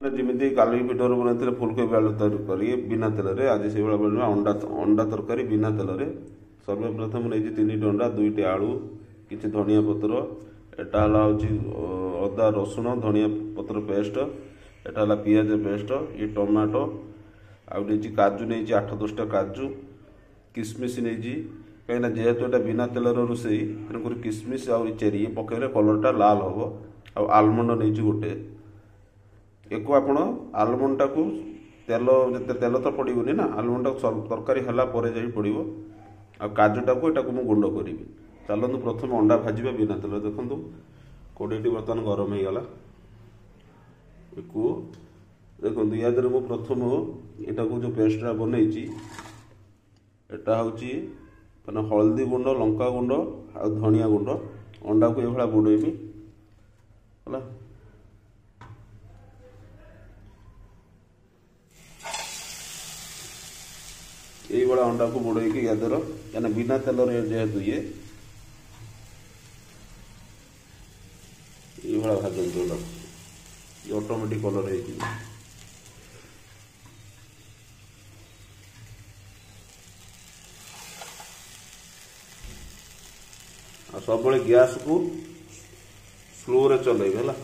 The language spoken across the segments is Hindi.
जमी काली भिडियो बनाते फुलकोबी आलू तरकारी बिना तेल रे आज से बनवा अंडा अंडा तरकारी बिना तेल रे सर्वप्रथम नहीं 3टी अंडा 2टी आलू किसी धनिया पत्र एटा अदा रसुण धनिया पत्र पेस्ट एटा पियाज पेस्ट ये टमाटो आउ काजू नहीं 8-10टा काजू किसमिश नहीं कहीं जेहेतु एटा बिना तेल रोसई तेणुक किसमिश आउ चेरी पकड़े कलरटा लाल हम आ आलमंड नहीं गोटे एको आपण आलमंडा को तेल जिते तेल तो पड़ोनी ना आलमंडा तरकारी है पड़ो आ काजूटा को यहाँ मुझे गुंड करी चलते प्रथम अंडा भाजवा बिना तेल देखो कड़ेटी बर्तमान गरम हो गला देखो या मुझे प्रथम यहाँ को जो पेस्टा बनई एटा हूँ मैंने हल्दी गुंड लंका गुंड आ धनिया गुंड अंडा को ये बुड़ेमी है यही बड़ा अंडा को बुड़ेकी या दर क्या बिना तेल जेहेतु ये भाजन ऑटोमेटिक कलर हो सब गैस को स्लो रे चलेबे है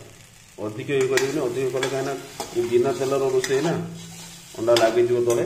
अधिक ये करें अधिक कले कहीं बिना तेल रोसे ना अंडा लगे तले